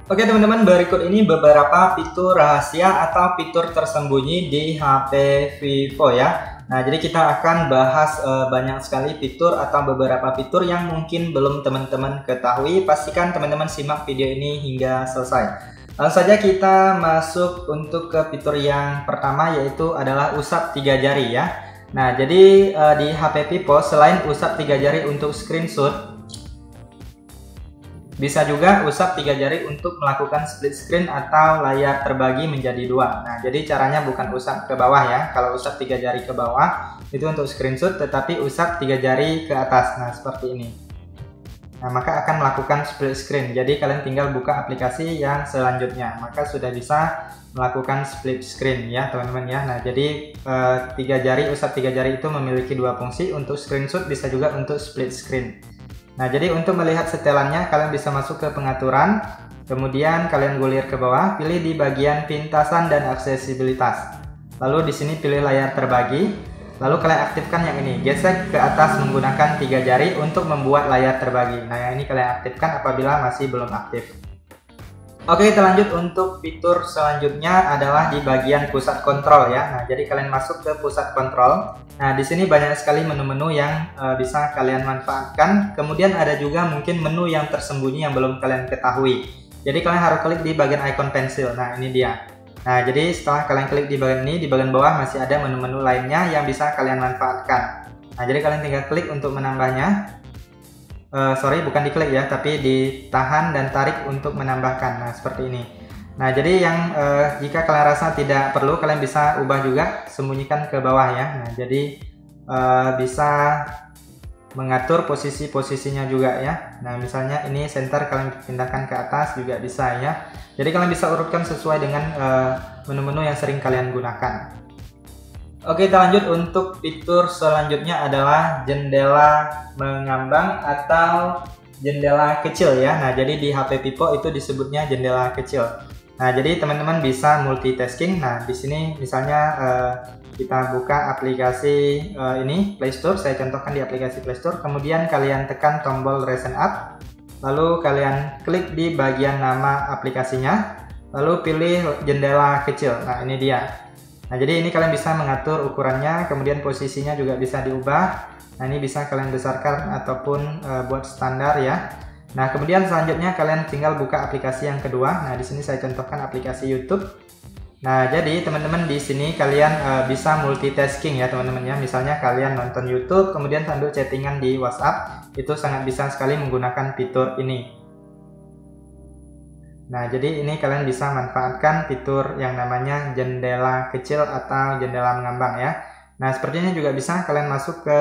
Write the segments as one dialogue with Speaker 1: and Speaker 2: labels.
Speaker 1: Oke teman-teman, berikut ini beberapa fitur rahasia atau fitur tersembunyi di HP Vivo ya. Nah, jadi kita akan bahas banyak sekali fitur atau beberapa fitur yang mungkin belum teman-teman ketahui. Pastikan teman-teman simak video ini hingga selesai. Langsung saja kita masuk untuk ke fitur yang pertama, yaitu adalah usap 3 jari ya. Nah, jadi di HP Vivo selain usap 3 jari untuk screenshot, bisa juga usap 3 jari untuk melakukan split screen atau layar terbagi menjadi 2. Nah, jadi caranya bukan usap ke bawah ya. Kalau usap 3 jari ke bawah itu untuk screenshot, tetapi usap 3 jari ke atas. Nah, seperti ini. Nah, maka akan melakukan split screen. Jadi kalian tinggal buka aplikasi yang selanjutnya, maka sudah bisa melakukan split screen ya, teman-teman ya. Nah, jadi 3 jari, usap 3 jari itu memiliki 2 fungsi, untuk screenshot bisa juga untuk split screen. Nah, jadi untuk melihat setelannya kalian bisa masuk ke pengaturan, kemudian kalian gulir ke bawah, pilih di bagian pintasan dan aksesibilitas. Lalu di sini pilih layar terbagi, lalu kalian aktifkan yang ini, gesek ke atas menggunakan 3 jari untuk membuat layar terbagi. Nah, yang ini kalian aktifkan apabila masih belum aktif. Oke, kita lanjut untuk fitur selanjutnya adalah di bagian pusat kontrol ya. Nah, jadi kalian masuk ke pusat kontrol. Nah, di sini banyak sekali menu-menu yang bisa kalian manfaatkan. Kemudian ada juga mungkin menu yang tersembunyi yang belum kalian ketahui. Jadi kalian harus klik di bagian icon pensil. Nah, ini dia. Nah, jadi setelah kalian klik di bagian ini, di bagian bawah masih ada menu-menu lainnya yang bisa kalian manfaatkan. Nah, jadi kalian tinggal klik untuk menambahnya. Sorry, bukan diklik ya, tapi ditahan dan tarik untuk menambahkan. Nah, seperti ini. Nah, jadi yang jika kalian rasa tidak perlu, kalian bisa ubah juga, sembunyikan ke bawah ya. Nah, jadi bisa mengatur posisi-posisinya juga ya. Nah, misalnya ini center kalian pindahkan ke atas juga bisa ya. Jadi kalian bisa urutkan sesuai dengan menu-menu yang sering kalian gunakan. Oke, kita lanjut untuk fitur selanjutnya adalah jendela mengambang atau jendela kecil ya. Nah, jadi di HP Vivo itu disebutnya jendela kecil. Nah, jadi teman-teman bisa multitasking. Nah, di sini misalnya kita buka aplikasi ini Play Store. Saya contohkan di aplikasi Play Store. Kemudian kalian tekan tombol Recent App. Lalu kalian klik di bagian nama aplikasinya. Lalu pilih jendela kecil. Nah, ini dia. Nah, jadi ini kalian bisa mengatur ukurannya, kemudian posisinya juga bisa diubah. Nah, ini bisa kalian besarkan ataupun buat standar ya. Nah, kemudian selanjutnya kalian tinggal buka aplikasi yang kedua. Nah, di sini saya contohkan aplikasi YouTube. Nah, jadi teman-teman di sini kalian bisa multitasking ya, teman-teman ya. Misalnya kalian nonton YouTube, kemudian sambil chattingan di WhatsApp, itu sangat bisa sekali menggunakan fitur ini. Nah, jadi ini kalian bisa manfaatkan fitur yang namanya jendela kecil atau jendela mengambang ya. Nah, seperti ini juga bisa kalian masuk ke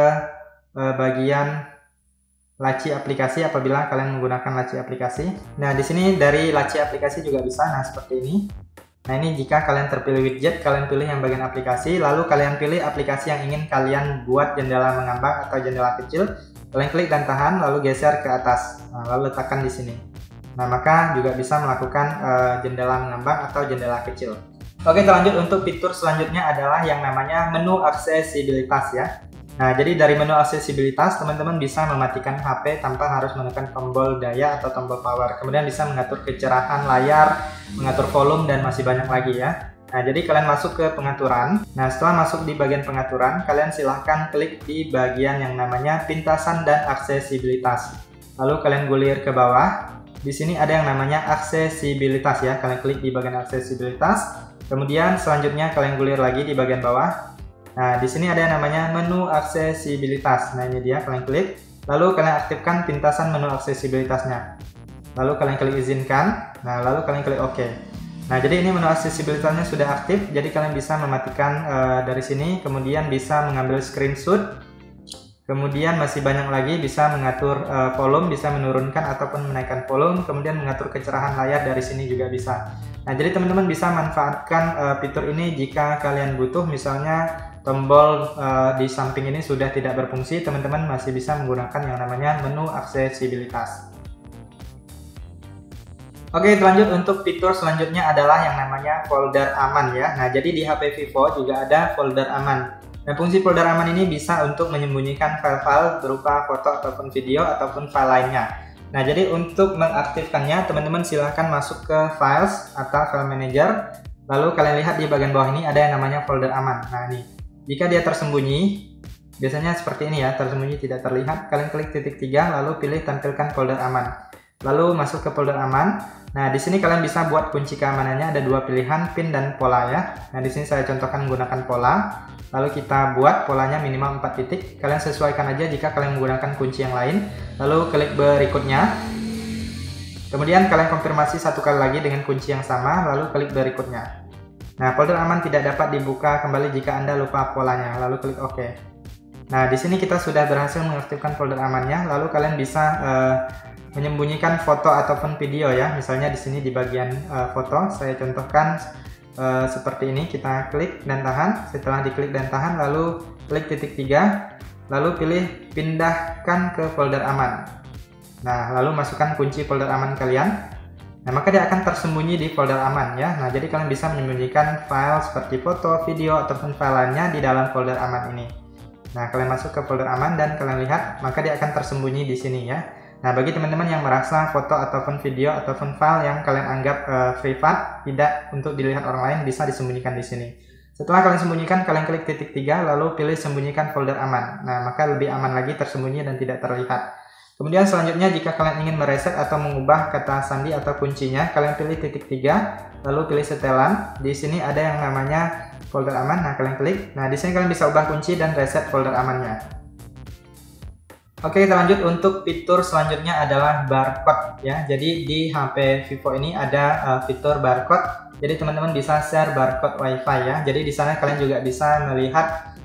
Speaker 1: bagian laci aplikasi apabila kalian menggunakan laci aplikasi. Nah, di sini dari laci aplikasi juga bisa. Nah, seperti ini. Nah, ini jika kalian terpilih widget, kalian pilih yang bagian aplikasi, lalu kalian pilih aplikasi yang ingin kalian buat jendela mengambang atau jendela kecil. Kalian klik dan tahan, lalu geser ke atas. Nah, lalu letakkan di sini. Nah, maka juga bisa melakukan jendela mengambang atau jendela kecil. Oke, kita lanjut untuk fitur selanjutnya adalah yang namanya menu aksesibilitas ya. Nah, jadi dari menu aksesibilitas, teman-teman bisa mematikan HP tanpa harus menekan tombol daya atau tombol power. Kemudian bisa mengatur kecerahan layar, mengatur volume, dan masih banyak lagi ya. Nah, jadi kalian masuk ke pengaturan. Nah, setelah masuk di bagian pengaturan, kalian silahkan klik di bagian yang namanya pintasan dan aksesibilitas. Lalu kalian gulir ke bawah. Di sini ada yang namanya aksesibilitas ya. Kalian klik di bagian aksesibilitas. Kemudian selanjutnya kalian gulir lagi di bagian bawah. Nah, di sini ada yang namanya menu aksesibilitas. Nah, ini dia, kalian klik. Lalu kalian aktifkan pintasan menu aksesibilitasnya. Lalu kalian klik izinkan. Nah, lalu kalian klik OK. Nah, jadi ini menu aksesibilitasnya sudah aktif. Jadi kalian bisa mematikan dari sini. Kemudian bisa mengambil screenshot. Kemudian masih banyak lagi, bisa mengatur volume, bisa menurunkan ataupun menaikkan volume, kemudian mengatur kecerahan layar dari sini juga bisa. Nah, jadi teman-teman bisa manfaatkan fitur ini jika kalian butuh, misalnya tombol di samping ini sudah tidak berfungsi, teman-teman masih bisa menggunakan yang namanya menu aksesibilitas. Oke, lanjut untuk fitur selanjutnya adalah yang namanya folder aman ya. Nah, jadi di HP Vivo juga ada folder aman. Nah, fungsi folder aman ini bisa untuk menyembunyikan file-file berupa foto ataupun video ataupun file lainnya. Nah, jadi untuk mengaktifkannya, teman-teman silahkan masuk ke Files atau File Manager. Lalu kalian lihat di bagian bawah ini ada yang namanya folder aman. Nah, ini. Jika dia tersembunyi, biasanya seperti ini ya, tersembunyi tidak terlihat. Kalian klik titik 3, lalu pilih tampilkan folder aman. Lalu masuk ke folder aman. Nah, di sini kalian bisa buat kunci keamanannya, ada dua pilihan, pin dan pola ya. Nah, di sini saya contohkan menggunakan pola. Lalu kita buat polanya minimal 4 titik. Kalian sesuaikan aja jika kalian menggunakan kunci yang lain. Lalu klik berikutnya. Kemudian kalian konfirmasi satu kali lagi dengan kunci yang sama, lalu klik berikutnya. Nah, folder aman tidak dapat dibuka kembali jika Anda lupa polanya, lalu klik OK. Nah, di sini kita sudah berhasil mengaktifkan folder amannya, lalu kalian bisa menyembunyikan foto ataupun video ya. Misalnya di sini di bagian foto, saya contohkan seperti ini. Kita klik dan tahan. Setelah diklik dan tahan, lalu klik titik 3, lalu pilih pindahkan ke folder aman. Nah, lalu masukkan kunci folder aman kalian. Nah, maka dia akan tersembunyi di folder aman ya. Nah, jadi kalian bisa menyembunyikan file seperti foto, video ataupun file lainnya di dalam folder aman ini. Nah, kalian masuk ke folder aman dan kalian lihat, maka dia akan tersembunyi di sini ya. Nah, bagi teman-teman yang merasa foto ataupun video ataupun file yang kalian anggap privat, tidak untuk dilihat orang lain, bisa disembunyikan di sini. Setelah kalian sembunyikan, kalian klik titik 3, lalu pilih sembunyikan folder aman. Nah, maka lebih aman lagi tersembunyi dan tidak terlihat. Kemudian selanjutnya, jika kalian ingin mereset atau mengubah kata sandi atau kuncinya, kalian pilih titik 3, lalu pilih setelan. Di sini ada yang namanya folder aman. Nah, kalian klik. Nah, di sini kalian bisa ubah kunci dan reset folder amannya. Oke, kita lanjut untuk fitur selanjutnya adalah barcode ya. Jadi di HP Vivo ini ada fitur barcode. Jadi teman-teman bisa share barcode WiFi ya. Jadi di sana kalian juga bisa melihat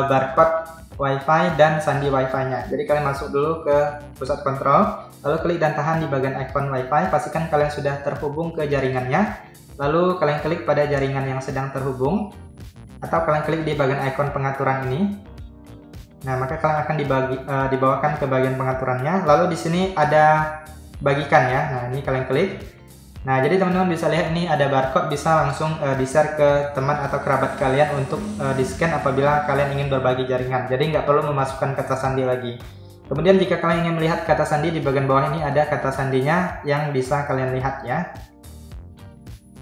Speaker 1: barcode WiFi dan sandi WiFi-nya. Jadi kalian masuk dulu ke pusat kontrol, lalu klik dan tahan di bagian ikon WiFi. Pastikan kalian sudah terhubung ke jaringannya. Lalu kalian klik pada jaringan yang sedang terhubung, atau kalian klik di bagian ikon pengaturan ini. Nah, maka kalian akan dibawakan ke bagian pengaturannya. Lalu di sini ada bagikan ya. Nah, ini kalian klik. Nah, jadi teman-teman bisa lihat ini ada barcode, bisa langsung di-share ke teman atau kerabat kalian untuk di-scan apabila kalian ingin berbagi jaringan. Jadi nggak perlu memasukkan kata sandi lagi. Kemudian jika kalian ingin melihat kata sandi, di bagian bawah ini ada kata sandinya yang bisa kalian lihat ya.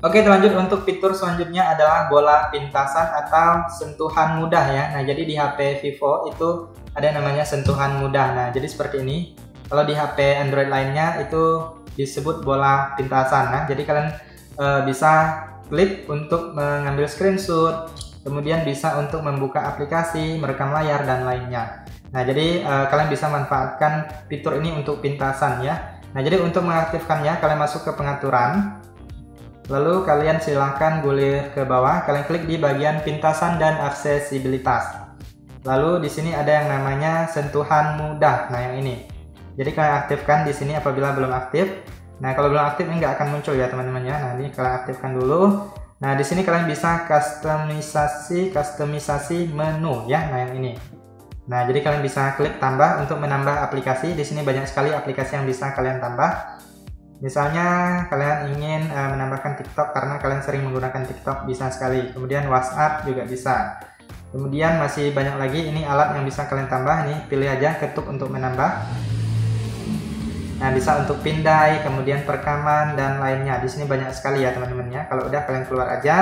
Speaker 1: Oke, lanjut untuk fitur selanjutnya adalah bola pintasan atau sentuhan mudah ya. Nah, jadi di HP Vivo itu ada yang namanya sentuhan mudah. Nah, jadi seperti ini. Kalau di HP Android lainnya itu disebut bola pintasan. Nah, jadi kalian bisa klik untuk mengambil screenshot, kemudian bisa untuk membuka aplikasi, merekam layar dan lainnya. Nah, jadi kalian bisa manfaatkan fitur ini untuk pintasan ya. Nah, jadi untuk mengaktifkannya kalian masuk ke pengaturan. Lalu kalian silahkan gulir ke bawah, kalian klik di bagian pintasan dan aksesibilitas. Lalu di sini ada yang namanya sentuhan mudah. Nah, yang ini. Jadi kalian aktifkan di sini apabila belum aktif. Nah, kalau belum aktif ini nggak akan muncul ya teman-teman ya. Nah, ini kalian aktifkan dulu. Nah, di sini kalian bisa kustomisasi menu ya. Nah, yang ini. Nah, jadi kalian bisa klik tambah untuk menambah aplikasi. Di sini banyak sekali aplikasi yang bisa kalian tambah. Misalnya kalian ingin menambahkan TikTok karena kalian sering menggunakan TikTok, bisa sekali. Kemudian WhatsApp juga bisa. Kemudian masih banyak lagi ini alat yang bisa kalian tambah. Nih, pilih aja, ketuk untuk menambah. Nah, bisa untuk pindai, kemudian perekaman dan lainnya. Di sini banyak sekali ya teman-teman ya. Kalau udah kalian keluar aja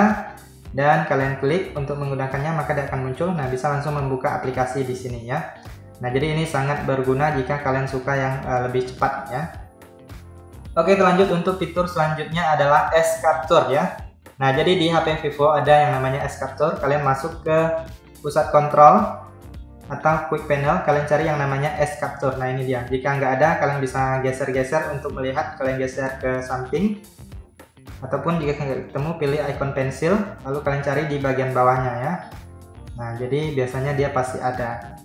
Speaker 1: dan kalian klik untuk menggunakannya, maka dia akan muncul. Nah, bisa langsung membuka aplikasi di sini ya. Nah, jadi ini sangat berguna jika kalian suka yang lebih cepat ya. Oke, lanjut untuk fitur selanjutnya adalah S-Capture ya. Nah, jadi di HP Vivo ada yang namanya S-Capture. Kalian masuk ke pusat kontrol atau quick panel, kalian cari yang namanya S-Capture. Nah, ini dia. Jika nggak ada, kalian bisa geser-geser untuk melihat. Kalian geser ke samping. Ataupun jika nggak ketemu, pilih icon pensil, lalu kalian cari di bagian bawahnya ya. Nah, jadi biasanya dia pasti ada.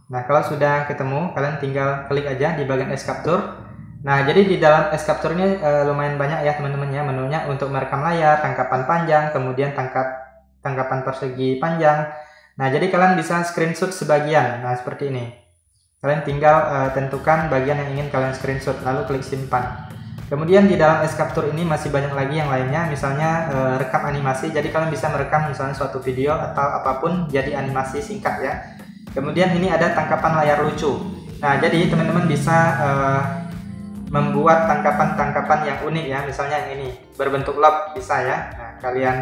Speaker 1: Nah, kalau sudah ketemu, kalian tinggal klik aja di bagian S-Capture. Nah, jadi di dalam S-Capture ini lumayan banyak ya teman-teman ya menunya untuk merekam layar, tangkapan panjang, kemudian tangkapan persegi panjang. Nah, jadi kalian bisa screenshot sebagian. Nah, seperti ini. Kalian tinggal tentukan bagian yang ingin kalian screenshot, lalu klik simpan. Kemudian di dalam S-Capture ini masih banyak lagi yang lainnya, misalnya rekam animasi. Jadi kalian bisa merekam misalnya suatu video atau apapun jadi animasi singkat ya. Kemudian ini ada tangkapan layar lucu. Nah, jadi teman-teman bisa membuat tangkapan-tangkapan yang unik ya. Misalnya yang ini berbentuk loop bisa ya. Nah, kalian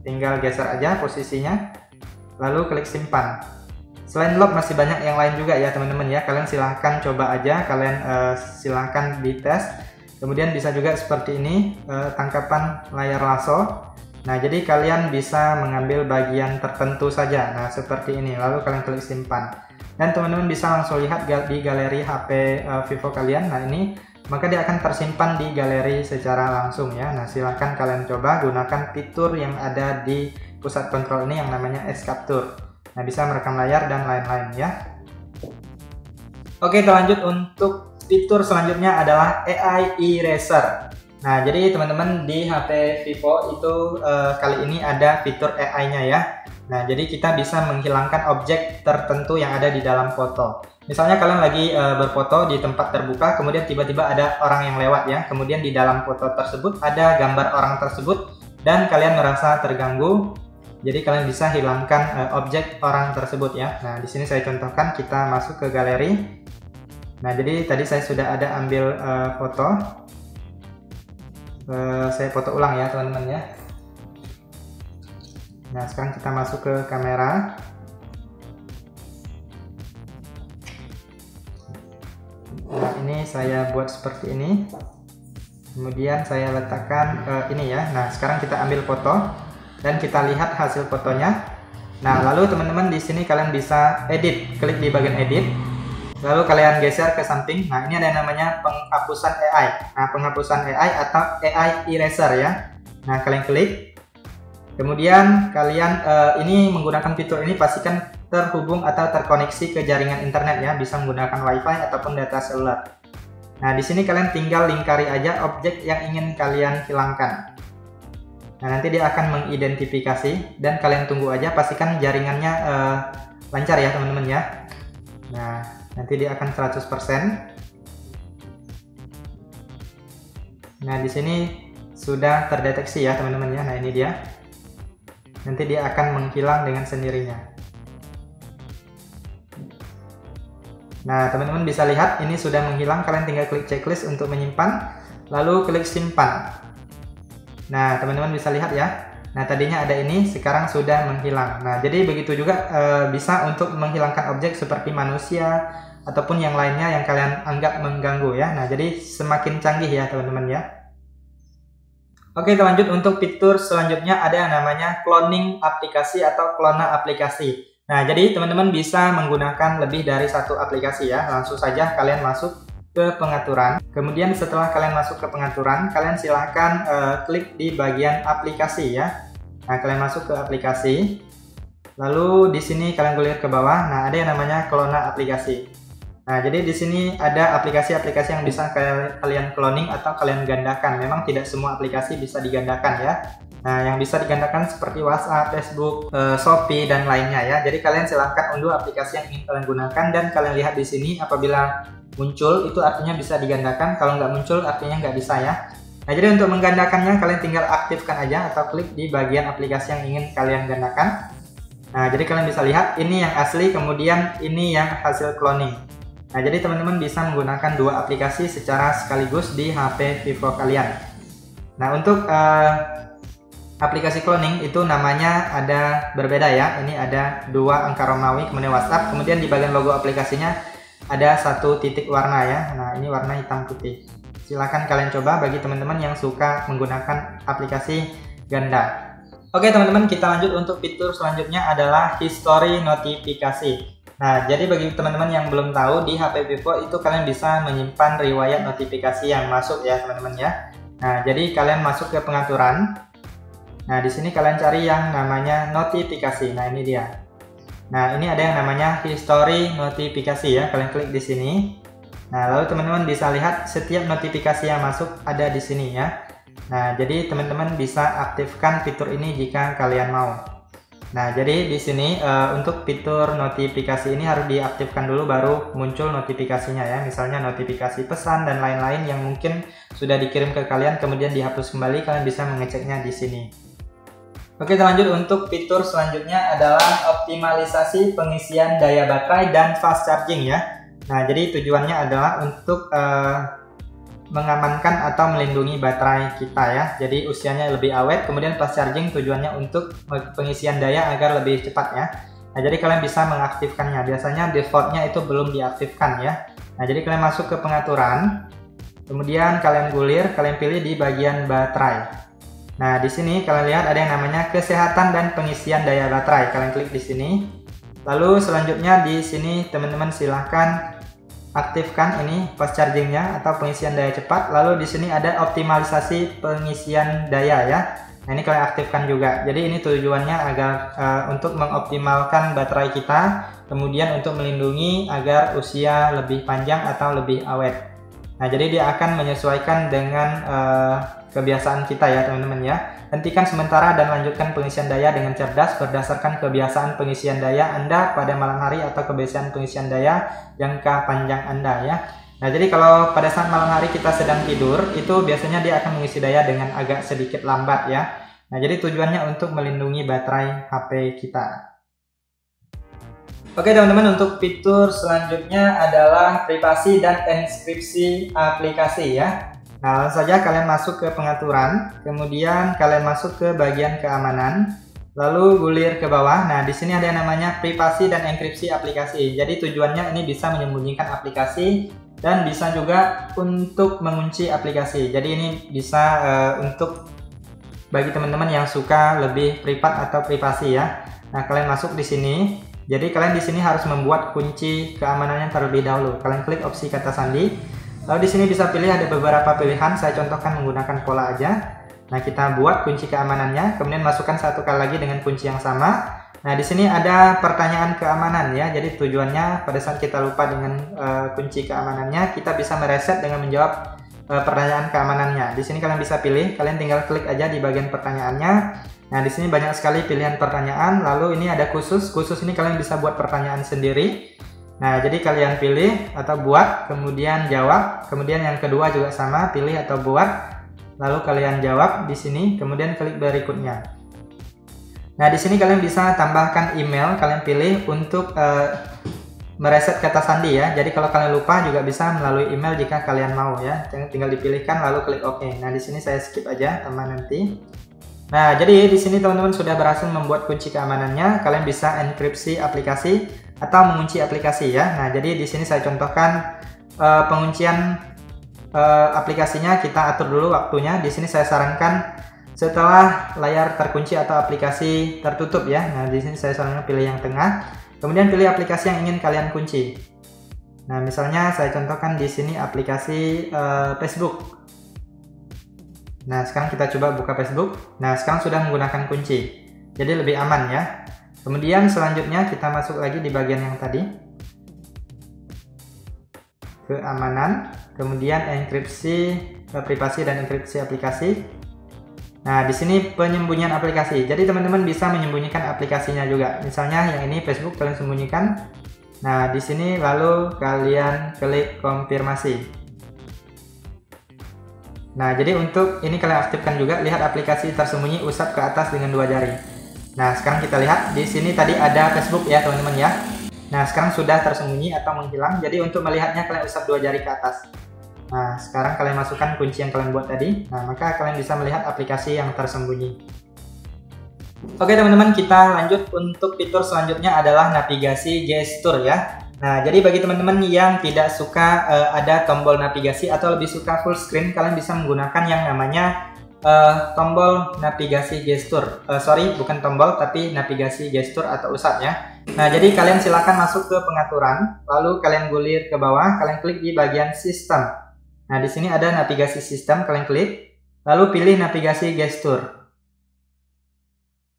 Speaker 1: tinggal geser aja posisinya, lalu klik simpan. Selain loop masih banyak yang lain juga ya teman-teman ya. Kalian silahkan coba aja, kalian silahkan dites. Kemudian bisa juga seperti ini, tangkapan layar lasso. Nah, jadi kalian bisa mengambil bagian tertentu saja. Nah, seperti ini. Lalu kalian klik simpan. Dan teman-teman bisa langsung lihat di galeri HP Vivo kalian. Nah, ini maka dia akan tersimpan di galeri secara langsung ya. Nah, silahkan kalian coba gunakan fitur yang ada di pusat kontrol ini yang namanya S Capture. Nah, bisa merekam layar dan lain-lain ya. Oke, kita lanjut untuk fitur selanjutnya adalah AI Eraser. Nah, jadi teman-teman di HP Vivo itu kali ini ada fitur AI-nya ya. Nah, jadi kita bisa menghilangkan objek tertentu yang ada di dalam foto. Misalnya kalian lagi berfoto di tempat terbuka, kemudian tiba-tiba ada orang yang lewat ya. Kemudian di dalam foto tersebut ada gambar orang tersebut dan kalian merasa terganggu. Jadi kalian bisa hilangkan objek orang tersebut ya. Nah, di sini saya contohkan, kita masuk ke galeri. Nah, jadi tadi saya sudah ada ambil foto. Saya foto ulang ya teman-teman ya. Nah, sekarang kita masuk ke kamera. Nah, ini saya buat seperti ini. Kemudian saya letakkan ini ya. Nah, sekarang kita ambil foto dan kita lihat hasil fotonya. Nah, lalu teman-teman di sini kalian bisa edit. Klik di bagian edit. Lalu kalian geser ke samping. Nah, ini ada yang namanya penghapusan AI. Nah, penghapusan AI atau AI Eraser ya. Nah, kalian klik. Kemudian kalian ini menggunakan fitur ini pastikan terhubung atau terkoneksi ke jaringan internet ya. Bisa menggunakan WiFi ataupun data seluler. Nah, di sini kalian tinggal lingkari aja objek yang ingin kalian hilangkan. Nah, nanti dia akan mengidentifikasi dan kalian tunggu aja. Pastikan jaringannya lancar ya teman-teman ya. Nah, nanti dia akan 100%. Nah, di sini sudah terdeteksi ya teman-teman ya. Nah, ini dia. Nanti dia akan menghilang dengan sendirinya. Nah, teman-teman bisa lihat ini sudah menghilang. Kalian tinggal klik checklist untuk menyimpan, lalu klik simpan. Nah, teman-teman bisa lihat ya. Nah, tadinya ada ini, sekarang sudah menghilang. Nah, jadi begitu juga bisa untuk menghilangkan objek seperti manusia ataupun yang lainnya yang kalian anggap mengganggu ya. Nah, jadi semakin canggih ya teman-teman ya. Oke, kita lanjut untuk fitur selanjutnya, ada yang namanya cloning aplikasi atau clona aplikasi. Nah, jadi teman-teman bisa menggunakan lebih dari satu aplikasi ya. Langsung saja kalian masuk ke pengaturan. Kemudian setelah kalian masuk ke pengaturan, kalian silahkan klik di bagian aplikasi ya. Nah, kalian masuk ke aplikasi. Lalu di sini kalian gulir ke bawah. Nah, ada yang namanya clona aplikasi. Nah, jadi di sini ada aplikasi-aplikasi yang bisa kalian cloning atau kalian gandakan. Memang tidak semua aplikasi bisa digandakan ya. Nah, yang bisa digandakan seperti WhatsApp, Facebook, Shopee, dan lainnya ya. Jadi kalian silahkan unduh aplikasi yang ingin kalian gunakan dan kalian lihat di sini apabila muncul itu artinya bisa digandakan. Kalau nggak muncul artinya nggak bisa ya. Nah, jadi untuk menggandakannya kalian tinggal aktifkan aja atau klik di bagian aplikasi yang ingin kalian gandakan. Nah, jadi kalian bisa lihat ini yang asli, kemudian ini yang hasil cloning. Nah, jadi teman-teman bisa menggunakan dua aplikasi secara sekaligus di HP Vivo kalian. Nah, untuk aplikasi cloning itu namanya ada berbeda ya. Ini ada 2 angka Romawi, kemudian WhatsApp, kemudian di bagian logo aplikasinya ada 1 titik warna ya. Nah, ini warna hitam putih. Silahkan kalian coba bagi teman-teman yang suka menggunakan aplikasi ganda. Oke teman-teman, kita lanjut untuk fitur selanjutnya adalah history notifikasi. Nah, jadi bagi teman-teman yang belum tahu, di HP Vivo itu kalian bisa menyimpan riwayat notifikasi yang masuk ya teman-teman ya. Nah, jadi kalian masuk ke pengaturan. Nah, di sini kalian cari yang namanya notifikasi. Nah, ini dia. Nah, ini ada yang namanya history notifikasi ya. Kalian klik di sini. Nah, lalu teman-teman bisa lihat setiap notifikasi yang masuk ada di sini ya. Nah, jadi teman-teman bisa aktifkan fitur ini jika kalian mau. Nah, jadi di sini untuk fitur notifikasi ini harus diaktifkan dulu baru muncul notifikasinya ya. Misalnya notifikasi pesan dan lain-lain yang mungkin sudah dikirim ke kalian kemudian dihapus kembali, kalian bisa mengeceknya di sini. Oke, kita lanjut untuk fitur selanjutnya adalah optimalisasi pengisian daya baterai dan fast charging ya. Nah, jadi tujuannya adalah untuk mengamankan atau melindungi baterai kita ya. Jadi usianya lebih awet. Kemudian fast charging tujuannya untuk pengisian daya agar lebih cepat ya. Nah, jadi kalian bisa mengaktifkannya. Biasanya defaultnya itu belum diaktifkan ya. Nah, jadi kalian masuk ke pengaturan. Kemudian kalian gulir, kalian pilih di bagian baterai. Nah, di sini kalian lihat ada yang namanya kesehatan dan pengisian daya baterai. Kalian klik di sini. Lalu selanjutnya di sini teman-teman silahkan aktifkan ini fast chargingnya atau pengisian daya cepat. Lalu di sini ada optimalisasi pengisian daya ya. Nah, ini kalian aktifkan juga. Jadi ini tujuannya agar untuk mengoptimalkan baterai kita, kemudian untuk melindungi agar usia lebih panjang atau lebih awet. Nah, jadi dia akan menyesuaikan dengan kebiasaan kita ya teman-teman ya. Hentikan sementara dan lanjutkan pengisian daya dengan cerdas berdasarkan kebiasaan pengisian daya Anda pada malam hari atau kebiasaan pengisian daya jangka panjang Anda ya. Nah, jadi kalau pada saat malam hari kita sedang tidur, itu biasanya dia akan mengisi daya dengan agak sedikit lambat ya. Nah, jadi tujuannya untuk melindungi baterai HP kita. Oke teman-teman, untuk fitur selanjutnya adalah privasi dan enkripsi aplikasi ya. Nah, langsung saja kalian masuk ke pengaturan, kemudian kalian masuk ke bagian keamanan, lalu gulir ke bawah. Nah, di sini ada yang namanya privasi dan enkripsi aplikasi. Jadi tujuannya ini bisa menyembunyikan aplikasi dan bisa juga untuk mengunci aplikasi. Jadi ini bisa untuk bagi teman-teman yang suka lebih privat atau privasi ya. Nah, kalian masuk di sini. Jadi kalian di sini harus membuat kunci keamanannya terlebih dahulu. Kalian klik opsi kata sandi. Lalu di sini bisa pilih ada beberapa pilihan, saya contohkan menggunakan pola aja. Nah, kita buat kunci keamanannya, kemudian masukkan satu kali lagi dengan kunci yang sama. Nah, di sini ada pertanyaan keamanan ya. Jadi tujuannya pada saat kita lupa dengan kunci keamanannya, kita bisa mereset dengan menjawab pertanyaan keamanannya. Di sini kalian bisa pilih, kalian tinggal klik aja di bagian pertanyaannya. Nah, di sini banyak sekali pilihan pertanyaan. Lalu ini ada khusus ini kalian bisa buat pertanyaan sendiri. Nah, jadi kalian pilih atau buat, kemudian jawab. Kemudian yang kedua juga sama, pilih atau buat. Lalu kalian jawab di sini, kemudian klik berikutnya. Nah, di sini kalian bisa tambahkan email, kalian pilih untuk mereset kata sandi ya. Jadi kalau kalian lupa juga bisa melalui email jika kalian mau ya. Tinggal dipilihkan lalu klik OK. Nah, di sini saya skip aja tambah nanti. Nah, jadi di sini teman-teman sudah berhasil membuat kunci keamanannya. Kalian bisa enkripsi aplikasi atau mengunci aplikasi ya. Nah, jadi di sini saya contohkan penguncian aplikasinya. Kita atur dulu waktunya. Di sini saya sarankan setelah layar terkunci atau aplikasi tertutup ya. Nah, di sini saya sarankan pilih yang tengah. Kemudian pilih aplikasi yang ingin kalian kunci. Nah, misalnya saya contohkan di sini aplikasi Facebook. Nah, sekarang kita coba buka Facebook. Nah, sekarang sudah menggunakan kunci. Jadi lebih aman ya. Kemudian selanjutnya kita masuk lagi di bagian yang tadi. Keamanan, kemudian enkripsi, privasi dan enkripsi aplikasi. Nah, di sini penyembunyian aplikasi. Jadi teman-teman bisa menyembunyikan aplikasinya juga. Misalnya yang ini Facebook kalian sembunyikan. Nah, di sini lalu kalian klik konfirmasi. Nah, jadi untuk ini kalian aktifkan juga, lihat aplikasi tersembunyi, usap ke atas dengan 2 jari. Nah, sekarang kita lihat di sini tadi ada Facebook ya, teman-teman ya. Nah, sekarang sudah tersembunyi atau menghilang. Jadi untuk melihatnya kalian usap 2 jari ke atas. Nah, sekarang kalian masukkan kunci yang kalian buat tadi. Nah, maka kalian bisa melihat aplikasi yang tersembunyi. Oke, teman-teman, kita lanjut untuk fitur selanjutnya adalah navigasi gestur ya. Nah, jadi bagi teman-teman yang tidak suka ada tombol navigasi atau lebih suka full screen, kalian bisa menggunakan yang namanya tombol navigasi gestur. Sorry, bukan tombol, tapi navigasi gestur atau usap ya. Nah, jadi kalian silakan masuk ke pengaturan, lalu kalian gulir ke bawah, kalian klik di bagian sistem. Nah, di sini ada navigasi sistem, kalian klik, lalu pilih navigasi gestur.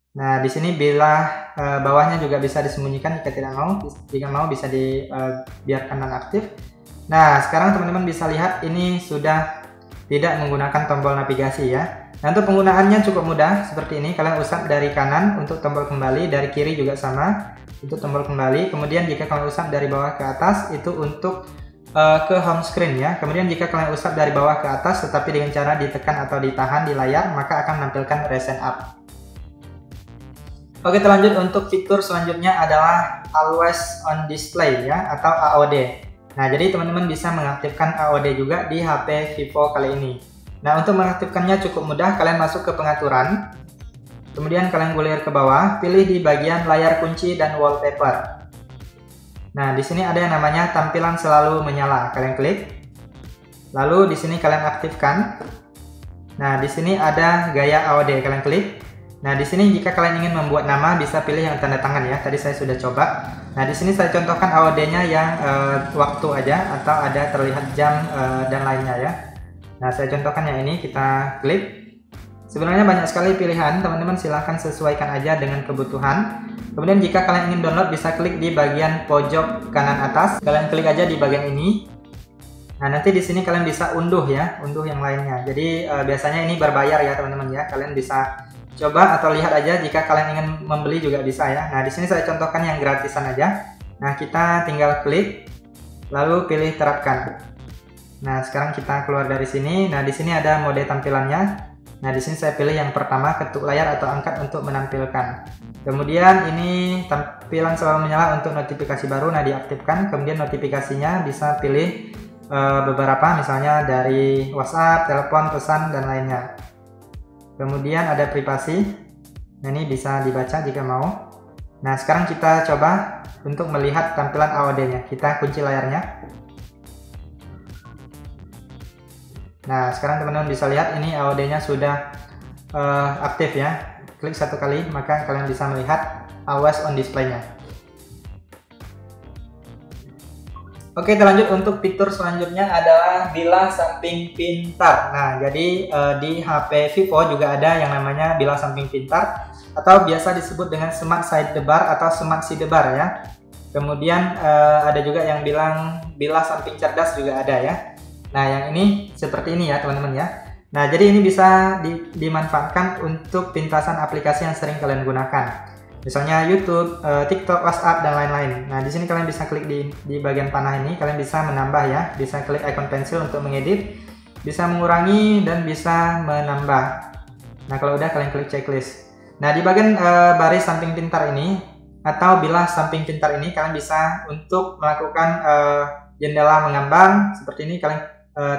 Speaker 1: Nah, di sini bila bawahnya juga bisa disembunyikan jika tidak mau, jika mau bisa dibiarkan nonaktif. Nah, sekarang teman-teman bisa lihat ini sudah tidak menggunakan tombol navigasi ya. Nah, untuk penggunaannya cukup mudah seperti ini. Kalian usap dari kanan untuk tombol kembali, dari kiri juga sama untuk tombol kembali. Kemudian jika kalian usap dari bawah ke atas itu untuk ke home screen ya. Kemudian jika kalian usap dari bawah ke atas tetapi dengan cara ditekan atau ditahan di layar, maka akan menampilkan recent up. Oke, lanjut untuk fitur selanjutnya adalah Always on Display ya, atau AOD. Nah, jadi teman-teman bisa mengaktifkan AOD juga di HP Vivo kali ini. Nah, untuk mengaktifkannya cukup mudah. Kalian masuk ke pengaturan, kemudian kalian gulir ke bawah, pilih di bagian layar kunci dan wallpaper. Nah, di sini ada yang namanya tampilan selalu menyala. Kalian klik. Lalu di sini kalian aktifkan. Nah, di sini ada gaya AOD. Kalian klik. Nah, di sini jika kalian ingin membuat nama bisa pilih yang tanda tangan ya. Tadi saya sudah coba. Nah, di sini saya contohkan AOD-nya yang waktu aja atau ada terlihat jam dan lainnya ya. Nah, saya contohkan yang ini, kita klik. Sebenarnya banyak sekali pilihan, teman-teman silahkan sesuaikan aja dengan kebutuhan. Kemudian jika kalian ingin download bisa klik di bagian pojok kanan atas. Kalian klik aja di bagian ini. Nah, nanti di sini kalian bisa unduh ya, unduh yang lainnya. Jadi biasanya ini berbayar ya teman-teman ya. Kalian bisa coba atau lihat aja, jika kalian ingin membeli juga bisa ya. Nah, di sini saya contohkan yang gratisan aja. Nah, kita tinggal klik lalu pilih terapkan. Nah, sekarang kita keluar dari sini. Nah, di sini ada mode tampilannya. Nah, di sini saya pilih yang pertama, ketuk layar atau angkat untuk menampilkan. Kemudian ini tampilan selalu menyala untuk notifikasi baru. Nah, diaktifkan. Kemudian notifikasinya bisa pilih beberapa, misalnya dari WhatsApp, telepon, pesan dan lainnya. Kemudian ada privasi. Nah, ini bisa dibaca jika mau. Nah, sekarang kita coba untuk melihat tampilan AOD-nya. Kita kunci layarnya. Nah, sekarang teman-teman bisa lihat ini AOD-nya sudah aktif ya. Klik satu kali, maka kalian bisa melihat always on display-nya. Oke, kita lanjut untuk fitur selanjutnya adalah bilah samping pintar. Nah, jadi di HP Vivo juga ada yang namanya bilah samping pintar atau biasa disebut dengan smart sidebar atau smart sidebar ya. Kemudian ada juga yang bilang bilah samping cerdas juga ada ya. Nah, yang ini seperti ini ya teman-teman ya. Nah, jadi ini bisa dimanfaatkan untuk pintasan aplikasi yang sering kalian gunakan. Misalnya YouTube, TikTok, WhatsApp dan lain-lain. Nah, di sini kalian bisa klik di bagian panah ini, kalian bisa menambah ya, bisa klik icon pensil untuk mengedit, bisa mengurangi dan bisa menambah. Nah, kalau udah kalian klik checklist. Nah, di bagian baris samping pintar ini atau bilah samping pintar ini kalian bisa untuk melakukan jendela mengambang seperti ini. Kalian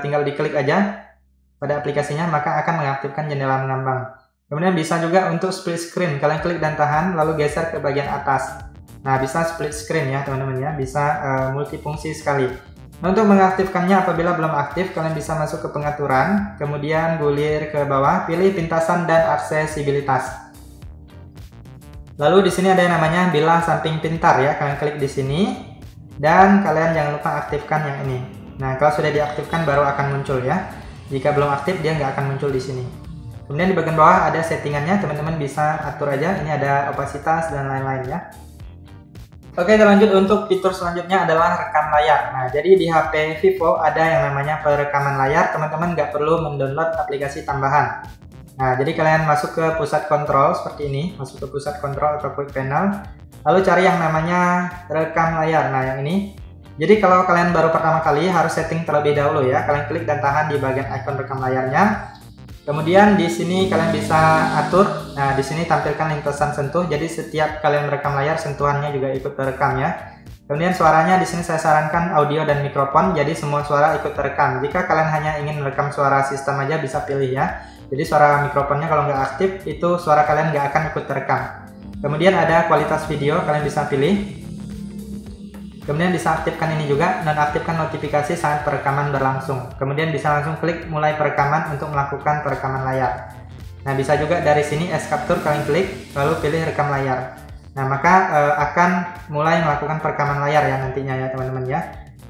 Speaker 1: tinggal diklik aja pada aplikasinya, maka akan mengaktifkan jendela mengambang. Kemudian bisa juga untuk split screen, kalian klik dan tahan lalu geser ke bagian atas. Nah, bisa split screen ya teman-teman ya, bisa multifungsi sekali. Nah, untuk mengaktifkannya apabila belum aktif, kalian bisa masuk ke pengaturan, kemudian gulir ke bawah, pilih pintasan dan aksesibilitas. Lalu di sini ada yang namanya bilah samping pintar ya, kalian klik di sini dan kalian jangan lupa aktifkan yang ini. Nah, kalau sudah diaktifkan baru akan muncul ya. Jika belum aktif dia nggak akan muncul di sini. Kemudian di bagian bawah ada settingannya, teman-teman bisa atur aja. Ini ada opasitas dan lain-lain ya. Oke, kita lanjut untuk fitur selanjutnya adalah rekam layar. Nah, jadi di HP Vivo ada yang namanya perekaman layar. Teman-teman nggak perlu mendownload aplikasi tambahan. Nah, jadi kalian masuk ke pusat kontrol seperti ini, masuk ke pusat kontrol atau quick panel. Lalu cari yang namanya rekam layar. Nah, yang ini. Jadi kalau kalian baru pertama kali harus setting terlebih dahulu ya. Kalian klik dan tahan di bagian icon rekam layarnya. Kemudian di sini kalian bisa atur. Nah, di sini tampilkan lintasan sentuh. Jadi setiap kalian merekam layar, sentuhannya juga ikut terekam ya. Kemudian suaranya di sini saya sarankan audio dan mikrofon. Jadi semua suara ikut terekam. Jika kalian hanya ingin merekam suara sistem aja bisa pilih ya. Jadi suara mikrofonnya kalau nggak aktif itu suara kalian nggak akan ikut terekam. Kemudian ada kualitas video, kalian bisa pilih. Kemudian bisa aktifkan ini juga, nonaktifkan notifikasi saat perekaman berlangsung. Kemudian bisa langsung klik mulai perekaman untuk melakukan perekaman layar. Nah, bisa juga dari sini S Capture kalian klik, lalu pilih rekam layar. Nah, maka akan mulai melakukan perekaman layar ya nantinya ya teman-teman ya.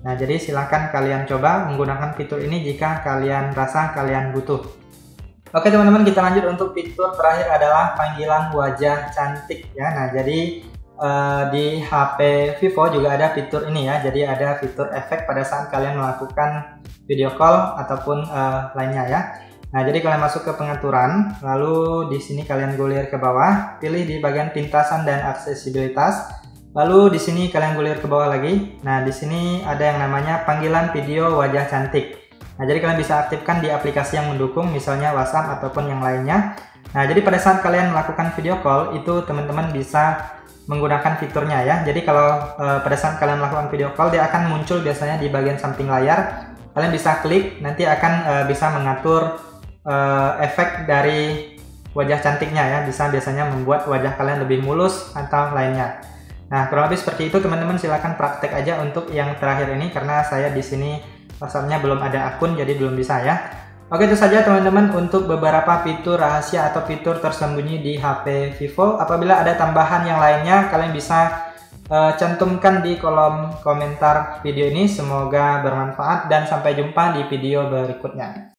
Speaker 1: Nah, jadi silahkan kalian coba menggunakan fitur ini jika kalian rasa kalian butuh. Oke teman-teman, kita lanjut untuk fitur terakhir adalah panggilan wajah cantik ya. Nah, jadi di HP Vivo juga ada fitur ini ya. Jadi ada fitur efek pada saat kalian melakukan video call ataupun lainnya ya. Nah, jadi kalian masuk ke pengaturan, lalu di sini kalian gulir ke bawah, pilih di bagian pintasan dan aksesibilitas. Lalu di sini kalian gulir ke bawah lagi. Nah, di sini ada yang namanya panggilan video wajah cantik. Nah, jadi kalian bisa aktifkan di aplikasi yang mendukung, misalnya WhatsApp ataupun yang lainnya. Nah, jadi pada saat kalian melakukan video call, itu teman-teman bisa menggunakan fiturnya ya. Jadi kalau pada saat kalian melakukan video call, dia akan muncul biasanya di bagian samping layar. Kalian bisa klik, nanti akan bisa mengatur efek dari wajah cantiknya ya. Bisa biasanya membuat wajah kalian lebih mulus atau lainnya. Nah, kurang lebih seperti itu teman-teman. Silahkan praktek aja untuk yang terakhir ini, karena saya di sini WhatsApp-nya belum ada akun, jadi belum bisa ya. Oke, itu saja teman-teman untuk beberapa fitur rahasia atau fitur tersembunyi di HP Vivo. Apabila ada tambahan yang lainnya, kalian bisa cantumkan di kolom komentar video ini. Semoga bermanfaat dan sampai jumpa di video berikutnya.